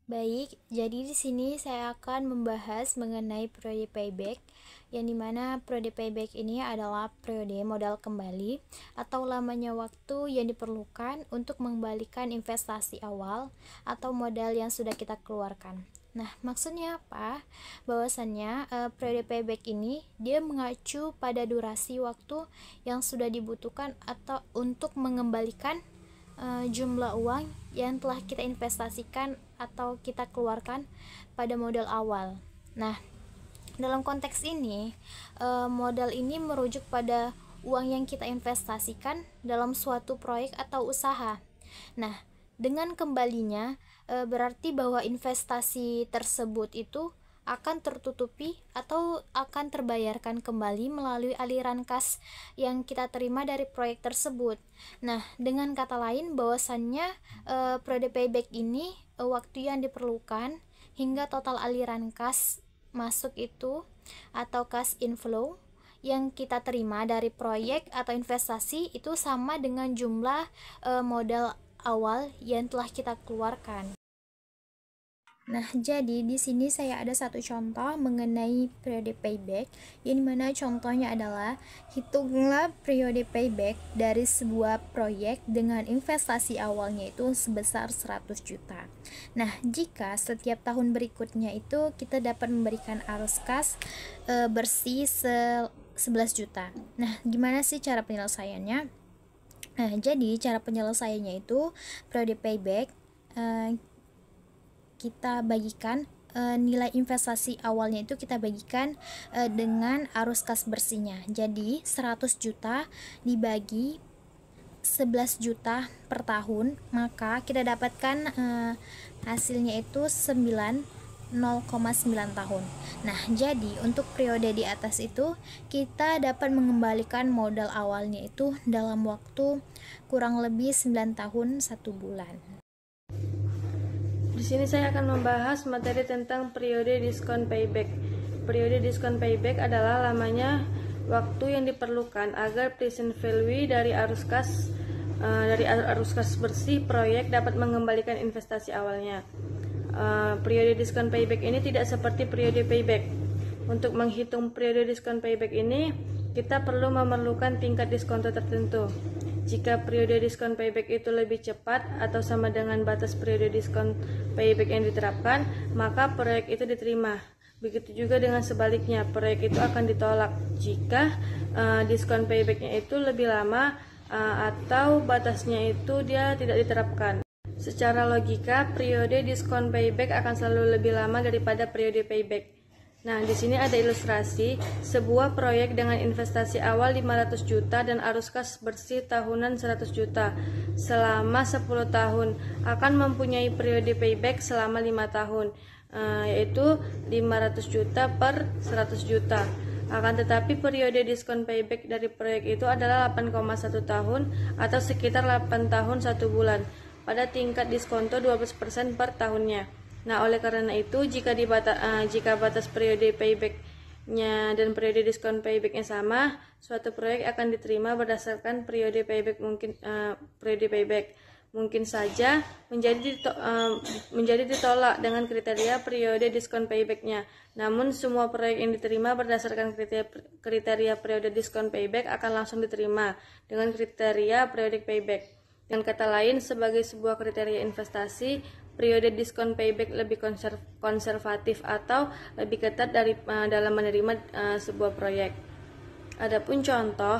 Baik, jadi di sini saya akan membahas mengenai periode payback, yang dimana periode payback ini adalah periode modal kembali atau lamanya waktu yang diperlukan untuk mengembalikan investasi awal atau modal yang sudah kita keluarkan. Nah, maksudnya apa? Bahwasannya periode payback ini dia mengacu pada durasi waktu yang sudah dibutuhkan atau untuk mengembalikan jumlah uang yang telah kita investasikan atau kita keluarkan pada modal awal. Nah, dalam konteks ini, modal ini merujuk pada uang yang kita investasikan dalam suatu proyek atau usaha. Nah, dengan kembalinya, berarti bahwa investasi tersebut itu akan tertutupi atau akan terbayarkan kembali melalui aliran kas yang kita terima dari proyek tersebut. Nah, dengan kata lain bahwasannya periode payback ini waktu yang diperlukan hingga total aliran kas masuk itu atau cash inflow yang kita terima dari proyek atau investasi itu sama dengan jumlah modal awal yang telah kita keluarkan. Nah, jadi di sini saya ada satu contoh mengenai periode payback, yang dimana contohnya adalah hitunglah periode payback dari sebuah proyek dengan investasi awalnya itu sebesar 100 juta. Nah, jika setiap tahun berikutnya itu kita dapat memberikan arus kas bersih 11 juta. Nah, gimana sih cara penyelesaiannya? Nah, jadi cara penyelesaiannya itu periode payback kita bagikan nilai investasi awalnya itu kita bagikan dengan arus kas bersihnya. Jadi 100 juta dibagi 11 juta per tahun, maka kita dapatkan hasilnya itu 0,9 tahun. Nah, jadi untuk periode di atas itu kita dapat mengembalikan modal awalnya itu dalam waktu kurang lebih 9 tahun 1 bulan. Di sini saya akan membahas materi tentang periode diskon payback. Periode diskon payback adalah lamanya waktu yang diperlukan agar present value dari arus kas bersih proyek dapat mengembalikan investasi awalnya. Periode diskon payback ini tidak seperti periode payback. Untuk menghitung periode diskon payback ini, kita perlu memerlukan tingkat diskonto tertentu. Jika periode diskon payback itu lebih cepat atau sama dengan batas periode diskon payback yang diterapkan, maka proyek itu diterima. Begitu juga dengan sebaliknya, proyek itu akan ditolak jika diskon paybacknya itu lebih lama atau batasnya itu dia tidak diterapkan. Secara logika, periode diskon payback akan selalu lebih lama daripada periode payback. Nah, di sini ada ilustrasi sebuah proyek dengan investasi awal 500 juta dan arus kas bersih tahunan 100 juta selama 10 tahun akan mempunyai periode payback selama 5 tahun, yaitu 500 juta per 100 juta. Akan tetapi periode diskon payback dari proyek itu adalah 8,1 tahun atau sekitar 8 tahun 1 bulan pada tingkat diskonto 12% per tahunnya. Nah, oleh karena itu, jika batas periode payback-nya dan periode diskon payback-nya sama, suatu proyek akan diterima berdasarkan periode payback mungkin saja menjadi ditolak dengan kriteria periode diskon payback-nya. Namun, semua proyek yang diterima berdasarkan kriteria periode diskon payback akan langsung diterima dengan kriteria periodic payback. Dengan kata lain, sebagai sebuah kriteria investasi, periode diskon payback lebih konservatif atau lebih ketat dalam menerima sebuah proyek. Adapun contoh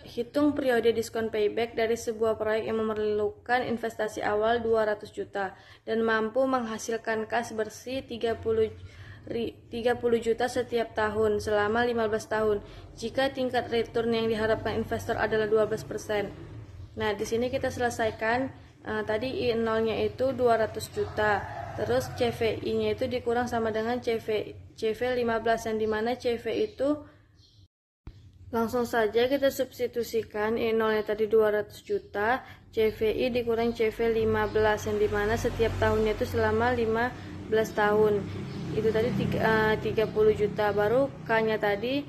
hitung periode diskon payback dari sebuah proyek yang memerlukan investasi awal 200 juta dan mampu menghasilkan kas bersih 30 juta setiap tahun selama 15 tahun jika tingkat return yang diharapkan investor adalah 12%. Nah, di sini kita selesaikan tadi I0-nya itu 200 juta. Terus CVI-nya itu dikurang sama dengan CV 15, yang dimana CV itu langsung saja kita substitusikan I0-nya tadi 200 juta, CVI dikurang CV 15, yang dimana setiap tahunnya itu selama 15 tahun. Itu tadi 30 juta, baru K-nya tadi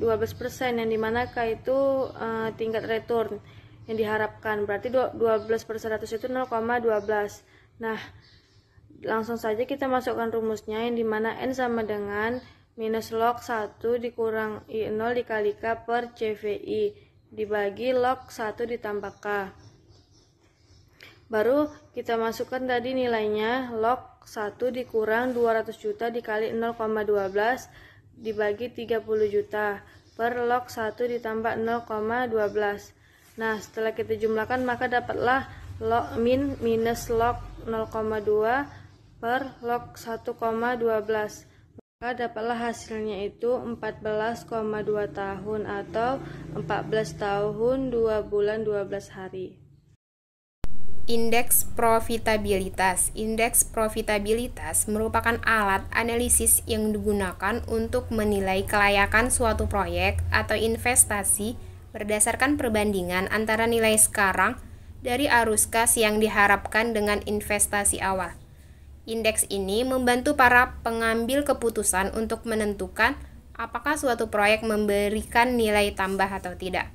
12%, yang dimana K itu tingkat return yang diharapkan, berarti 12 per 100 itu 0,12. Nah, langsung saja kita masukkan rumusnya, yang dimana N sama dengan minus log 1 dikurang I0 dikali K per CVI dibagi log 1 ditambah K. Baru kita masukkan tadi nilainya, log 1 dikurang 200 juta dikali 0,12 dibagi 30 juta per log 1 ditambah 0,12. Nah, setelah kita jumlahkan maka dapatlah log minus log 0,2 per log 1,12. Maka dapatlah hasilnya itu 14,2 tahun atau 14 tahun 2 bulan 12 hari. Indeks profitabilitas. Indeks profitabilitas merupakan alat analisis yang digunakan untuk menilai kelayakan suatu proyek atau investasi berdasarkan perbandingan antara nilai sekarang dari arus kas yang diharapkan dengan investasi awal. Indeks ini membantu para pengambil keputusan untuk menentukan apakah suatu proyek memberikan nilai tambah atau tidak.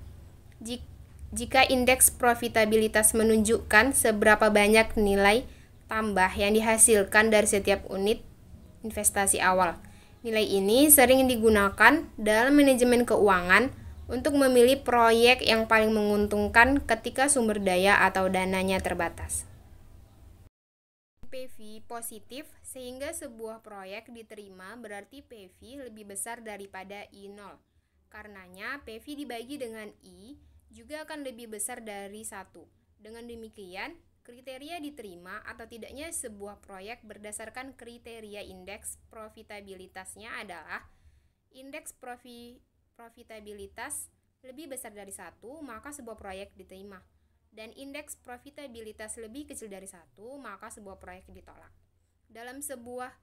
Jika indeks profitabilitas menunjukkan seberapa banyak nilai tambah yang dihasilkan dari setiap unit investasi awal, nilai ini sering digunakan dalam manajemen keuangan untuk memilih proyek yang paling menguntungkan ketika sumber daya atau dananya terbatas. PV positif, sehingga sebuah proyek diterima berarti PV lebih besar daripada I0. Karenanya PV dibagi dengan I juga akan lebih besar dari 1. Dengan demikian, kriteria diterima atau tidaknya sebuah proyek berdasarkan kriteria indeks profitabilitasnya adalah indeks profitabilitas lebih besar dari 1, maka sebuah proyek diterima. Dan indeks profitabilitas lebih kecil dari 1, maka sebuah proyek ditolak. Dalam semua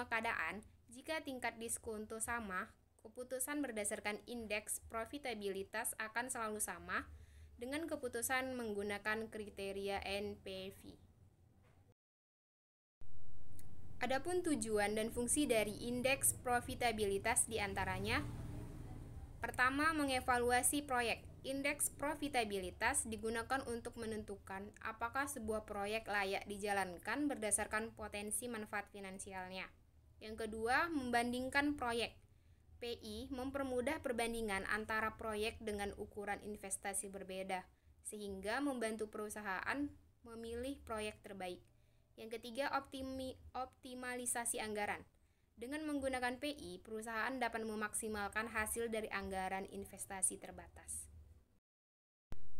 keadaan, jika tingkat diskonto sama, keputusan berdasarkan indeks profitabilitas akan selalu sama dengan keputusan menggunakan kriteria NPV. Adapun tujuan dan fungsi dari indeks profitabilitas diantaranya: pertama, mengevaluasi proyek. Indeks profitabilitas digunakan untuk menentukan apakah sebuah proyek layak dijalankan berdasarkan potensi manfaat finansialnya. Yang kedua, membandingkan proyek. PI mempermudah perbandingan antara proyek dengan ukuran investasi berbeda, sehingga membantu perusahaan memilih proyek terbaik. Yang ketiga, optimalisasi anggaran. Dengan menggunakan PI, perusahaan dapat memaksimalkan hasil dari anggaran investasi terbatas.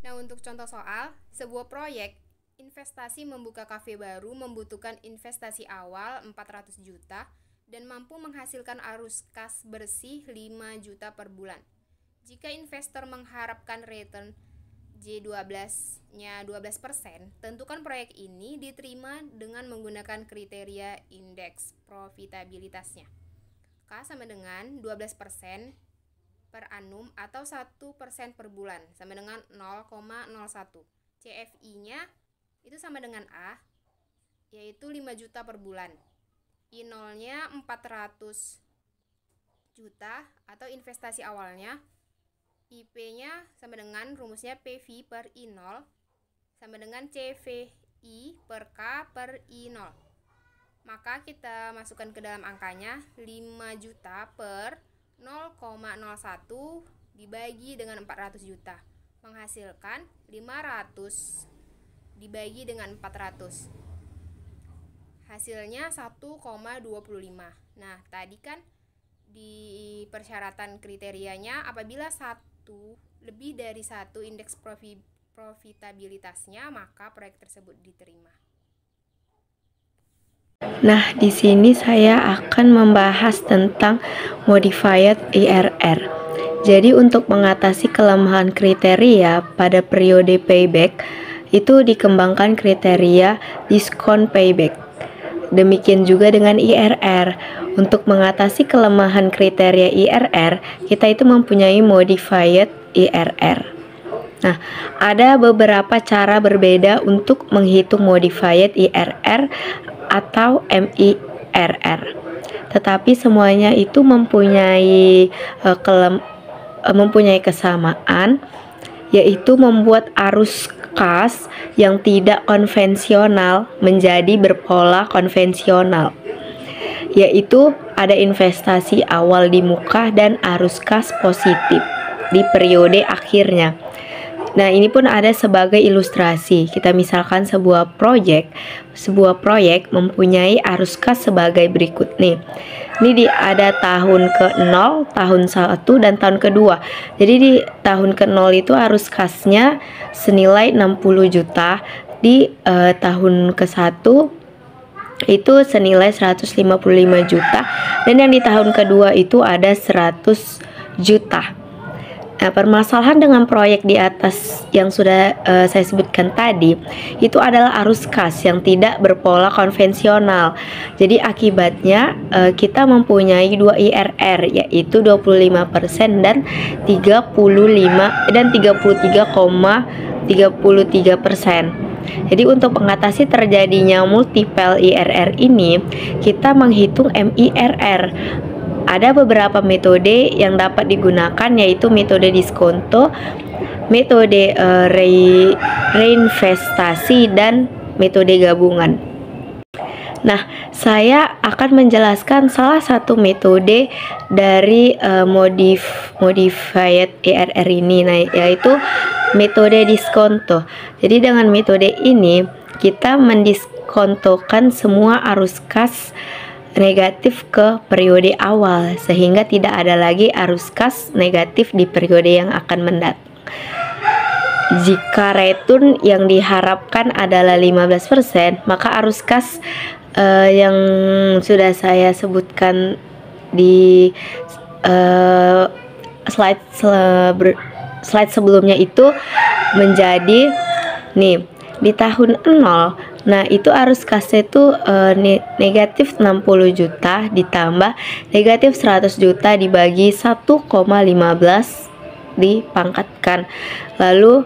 Nah, untuk contoh soal, sebuah proyek investasi membuka kafe baru membutuhkan investasi awal 400 juta dan mampu menghasilkan arus kas bersih 5 juta per bulan. Jika investor mengharapkan return J12-nya 12%, tentukan proyek ini diterima dengan menggunakan kriteria indeks profitabilitasnya. K sama dengan 12% per annum atau 1% per bulan, sama dengan 0,01. CFI-nya itu sama dengan A, yaitu 5 juta per bulan. I0-nya 400 juta atau investasi awalnya. IP-nya sama dengan rumusnya PV per I0 sama dengan CVI per K per I0. Maka kita masukkan ke dalam angkanya 5 juta per 0,01 dibagi dengan 400 juta menghasilkan 500 dibagi dengan 400. Hasilnya 1,25. Nah, tadi kan di persyaratan kriterianya apabila lebih dari 1 indeks profitabilitasnya, maka proyek tersebut diterima. Nah, di sini saya akan membahas tentang modified IRR. Jadi untuk mengatasi kelemahan kriteria pada periode payback, itu dikembangkan kriteria diskon payback. Demikian juga dengan IRR. Untuk mengatasi kelemahan kriteria IRR, kita itu mempunyai modified IRR. Nah, ada beberapa cara berbeda untuk menghitung modified IRR atau MIRR. Tetapi semuanya itu mempunyai kesamaan, yaitu membuat arus kas yang tidak konvensional menjadi berpola konvensional, yaitu ada investasi awal di muka dan arus kas positif di periode akhirnya. Nah, ini pun ada sebagai ilustrasi. Kita misalkan sebuah proyek mempunyai arus kas sebagai berikut nih. Ini ada tahun ke-0, tahun 1, dan tahun kedua. Jadi di tahun ke-0 itu arus kasnya senilai 60 juta. Di tahun ke-1 itu senilai 155 juta. Dan yang di tahun kedua itu ada 100 juta. Nah, permasalahan dengan proyek di atas yang sudah saya sebutkan tadi itu adalah arus kas yang tidak berpola konvensional. Jadi akibatnya kita mempunyai 2 IRR, yaitu 25% dan 33,33%. Jadi untuk mengatasi terjadinya multiple IRR ini, kita menghitung MIRR. Ada beberapa metode yang dapat digunakan, yaitu metode diskonto, metode reinvestasi, dan metode gabungan. Nah, saya akan menjelaskan salah satu metode dari modified IRR ini, yaitu metode diskonto. Jadi dengan metode ini kita mendiskontokan semua arus kas negatif ke periode awal, sehingga tidak ada lagi arus kas negatif di periode yang akan mendatang. Jika return yang diharapkan adalah 15%, maka arus kas yang sudah saya sebutkan di slide sebelumnya itu menjadi nih di tahun 0. Nah, itu arus kasnya itu negatif 60 juta ditambah negatif 100 juta dibagi 1,15 dipangkatkan. Lalu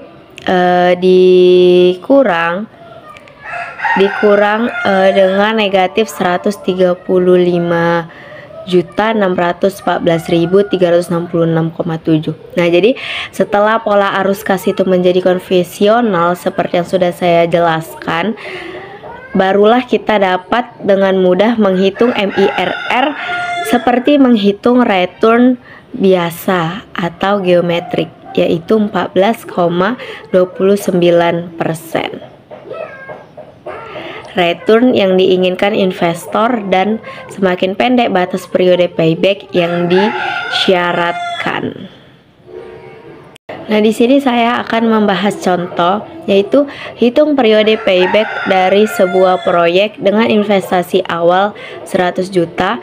dikurang dengan negatif 135.614.366,7. Nah, jadi setelah pola arus kas itu menjadi konvensional seperti yang sudah saya jelaskan, barulah kita dapat dengan mudah menghitung MIRR seperti menghitung return biasa atau geometrik, yaitu 14,29%. Return yang diinginkan investor dan semakin pendek batas periode payback yang disyaratkan. Nah, di sini saya akan membahas contoh, yaitu hitung periode payback dari sebuah proyek dengan investasi awal 100 juta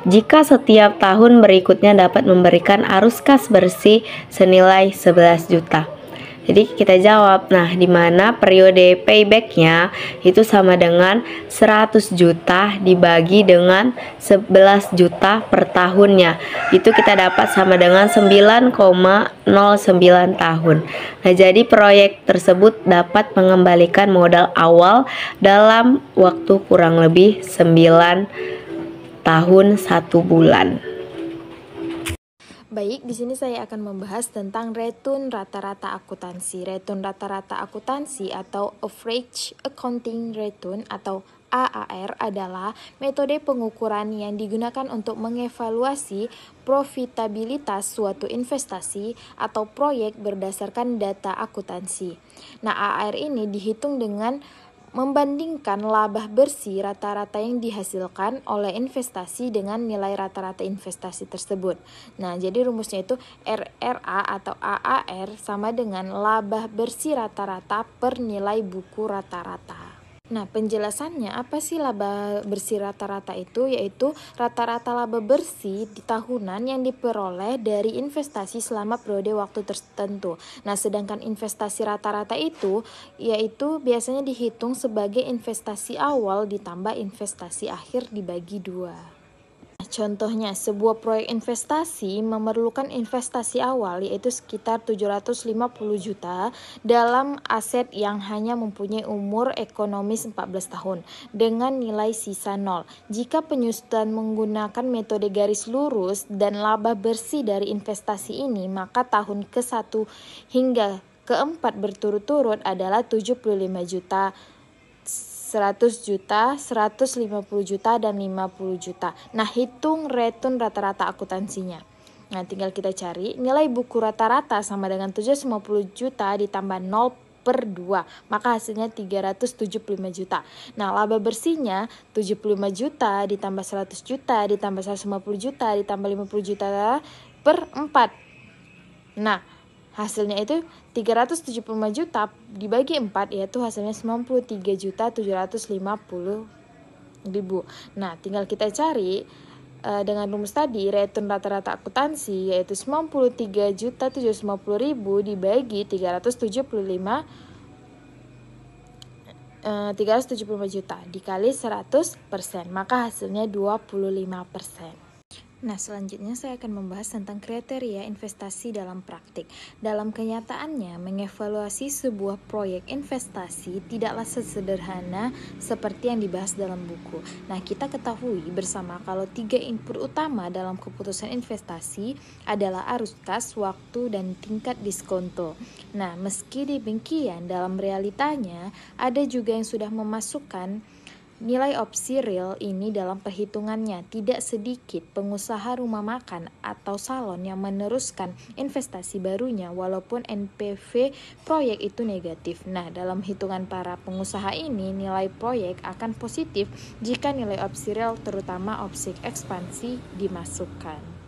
jika setiap tahun berikutnya dapat memberikan arus kas bersih senilai 11 juta. Jadi kita jawab, nah di mana periode paybacknya itu sama dengan 100 juta dibagi dengan 11 juta per tahunnya. Itu kita dapat sama dengan 9,09 tahun. Nah, jadi proyek tersebut dapat mengembalikan modal awal dalam waktu kurang lebih 9 tahun 1 bulan. Baik, di sini saya akan membahas tentang return rata-rata akuntansi. Return rata-rata akuntansi atau Average Accounting Return atau AAR adalah metode pengukuran yang digunakan untuk mengevaluasi profitabilitas suatu investasi atau proyek berdasarkan data akuntansi. Nah, AAR ini dihitung dengan membandingkan laba bersih rata-rata yang dihasilkan oleh investasi dengan nilai rata-rata investasi tersebut. Nah, jadi rumusnya itu RRA atau AAR sama dengan laba bersih rata-rata per nilai buku rata-rata. Nah, penjelasannya apa sih laba bersih rata-rata itu? Yaitu rata-rata laba bersih di tahunan yang diperoleh dari investasi selama periode waktu tertentu. Nah, sedangkan investasi rata-rata itu yaitu biasanya dihitung sebagai investasi awal ditambah investasi akhir dibagi 2. Contohnya, sebuah proyek investasi memerlukan investasi awal yaitu sekitar 750 juta dalam aset yang hanya mempunyai umur ekonomis 14 tahun dengan nilai sisa 0. Jika penyusutan menggunakan metode garis lurus dan laba bersih dari investasi ini, maka tahun ke-1 hingga keempat berturut-turut adalah 75 juta, 100 juta, 150 juta, dan 50 juta. Nah, hitung return rata-rata akuntansinya. Nah, tinggal kita cari nilai buku rata-rata sama dengan 750 juta ditambah 0/2, maka hasilnya 375 juta. Nah, laba bersihnya 75 juta ditambah 100 juta ditambah 150 juta ditambah 50 juta per 4. Nah, hasilnya itu 375 juta dibagi 4, yaitu hasilnya 93.750.000. Nah, tinggal kita cari dengan rumus tadi, return rata-rata akuntansi yaitu 93.750.000 dibagi 375 juta dikali 100%, maka hasilnya 25%. Nah, selanjutnya saya akan membahas tentang kriteria investasi dalam praktik. Dalam kenyataannya, mengevaluasi sebuah proyek investasi tidaklah sesederhana seperti yang dibahas dalam buku. Nah, kita ketahui bersama kalau 3 input utama dalam keputusan investasi adalah arus kas, waktu, dan tingkat diskonto. Nah, meski demikian, dalam realitanya ada juga yang sudah memasukkan nilai opsi real ini dalam perhitungannya. Tidak sedikit pengusaha rumah makan atau salon yang meneruskan investasi barunya walaupun NPV proyek itu negatif. Nah, dalam hitungan para pengusaha ini, nilai proyek akan positif jika nilai opsi real terutama opsi ekspansi dimasukkan.